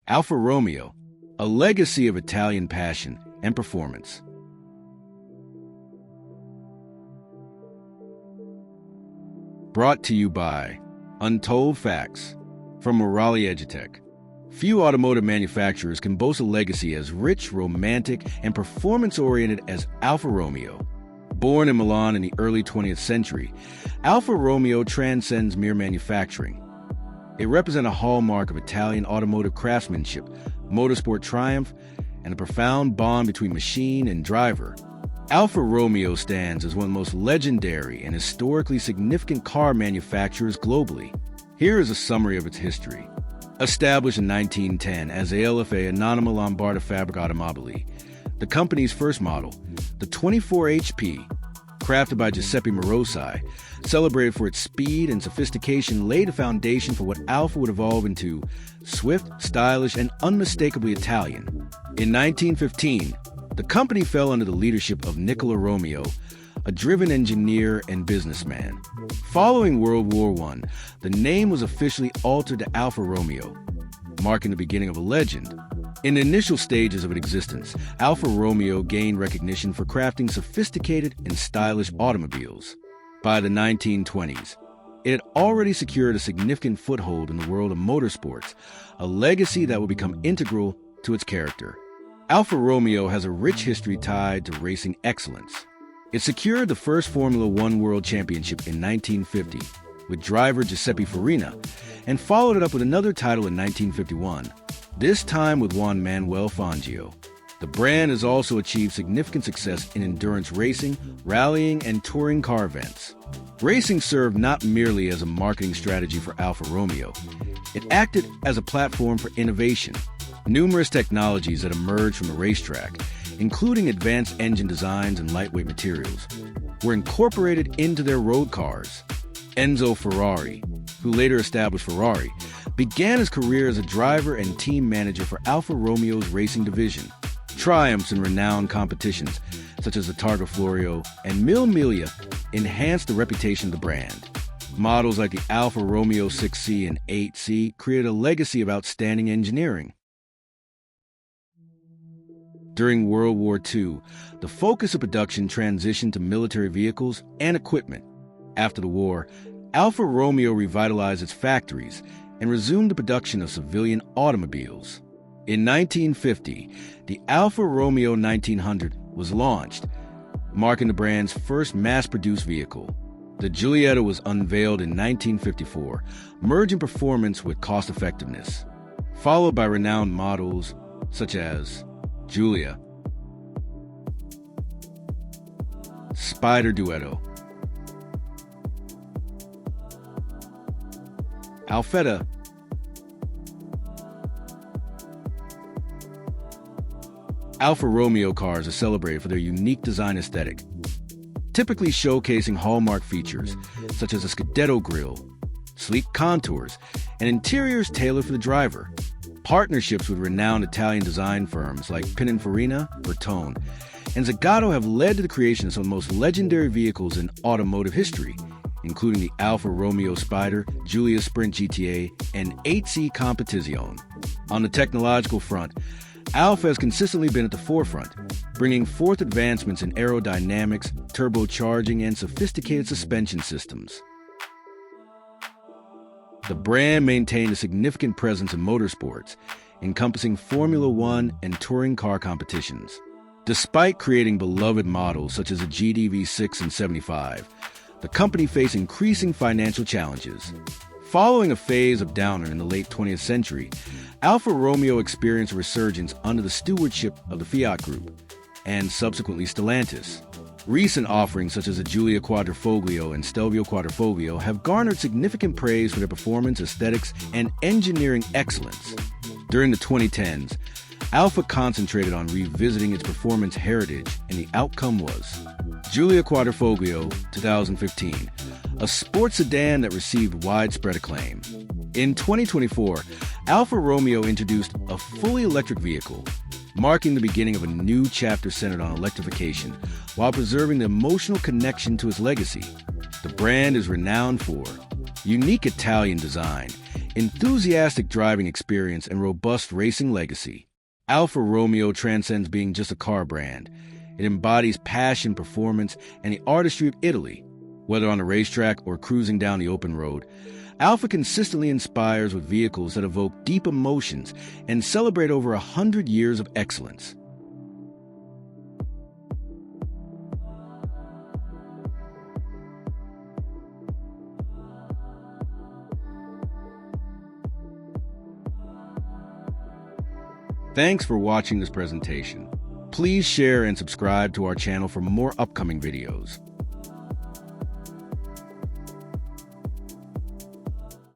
Alfa Romeo, a legacy of Italian passion and performance. Brought to you by Untold Facts from Morale Edutech. Few automotive manufacturers can boast a legacy as rich, romantic, and performance-oriented as Alfa Romeo. Born in Milan in the early 20th century, Alfa Romeo transcends mere manufacturing. It represents a hallmark of Italian automotive craftsmanship, motorsport triumph, and a profound bond between machine and driver. Alfa Romeo stands as one of the most legendary and historically significant car manufacturers globally. Here is a summary of its history. Established in 1910 as A.L.F.A. Anonima Lombarda Fabbrica Automobili, the company's first model, the 24 HP, crafted by Giuseppe Merosi, celebrated for its speed and sophistication, laid a foundation for what Alfa would evolve into: swift, stylish, and unmistakably Italian. In 1915, the company fell under the leadership of Nicola Romeo, a driven engineer and businessman. Following World War I, the name was officially altered to Alfa Romeo, marking the beginning of a legend. In the initial stages of its existence, Alfa Romeo gained recognition for crafting sophisticated and stylish automobiles. By the 1920s, it had already secured a significant foothold in the world of motorsports, a legacy that would become integral to its character. Alfa Romeo has a rich history tied to racing excellence. It secured the first Formula One World Championship in 1950 with driver Giuseppe Farina, and followed it up with another title in 1951, this time with Juan Manuel Fangio. The brand has also achieved significant success in endurance racing, rallying, and touring car events. Racing served not merely as a marketing strategy for Alfa Romeo, it acted as a platform for innovation. Numerous technologies that emerged from the racetrack, including advanced engine designs and lightweight materials, were incorporated into their road cars. Enzo Ferrari, who later established Ferrari, began his career as a driver and team manager for Alfa Romeo's racing division. Triumphs in renowned competitions, such as the Targa Florio and Mille Miglia, enhanced the reputation of the brand. Models like the Alfa Romeo 6C and 8C created a legacy of outstanding engineering. During World War II, the focus of production transitioned to military vehicles and equipment. After the war, Alfa Romeo revitalized its factories and resumed the production of civilian automobiles. In 1950, the Alfa Romeo 1900 was launched, marking the brand's first mass-produced vehicle. The Giulietta was unveiled in 1954, merging performance with cost-effectiveness, followed by renowned models such as Giulia, Spider Duetto, Alfetta, Alfa Romeo cars are celebrated for their unique design aesthetic, typically showcasing hallmark features such as a Scudetto grille, sleek contours, and interiors tailored for the driver. Partnerships with renowned Italian design firms like Pininfarina, Bertone, and Zagato have led to the creation of some of the most legendary vehicles in automotive history, including the Alfa Romeo Spider, Giulia Sprint GTA, and 8C Competizione. On the technological front, Alfa has consistently been at the forefront, bringing forth advancements in aerodynamics, turbocharging, and sophisticated suspension systems. The brand maintained a significant presence in motorsports, encompassing Formula One and touring car competitions. Despite creating beloved models such as the GDV6 and 75, the company faced increasing financial challenges. Following a phase of downer in the late 20th century, Alfa Romeo experienced a resurgence under the stewardship of the Fiat Group, and subsequently Stellantis. Recent offerings such as the Giulia Quadrifoglio and Stelvio Quadrifoglio have garnered significant praise for their performance, aesthetics, and engineering excellence. During the 2010s, Alfa concentrated on revisiting its performance heritage, and the outcome was Giulia Quadrifoglio 2015, a sports sedan that received widespread acclaim. In 2024, Alfa Romeo introduced a fully electric vehicle, marking the beginning of a new chapter centered on electrification, while preserving the emotional connection to its legacy. The brand is renowned for Unique Italian design, enthusiastic driving experience, and robust racing legacy. Alfa Romeo transcends being just a car brand. It embodies passion, performance, and the artistry of Italy. Whether on a racetrack or cruising down the open road, Alfa consistently inspires with vehicles that evoke deep emotions and celebrate over 100 years of excellence. Thanks for watching this presentation. Please share and subscribe to our channel for more upcoming videos.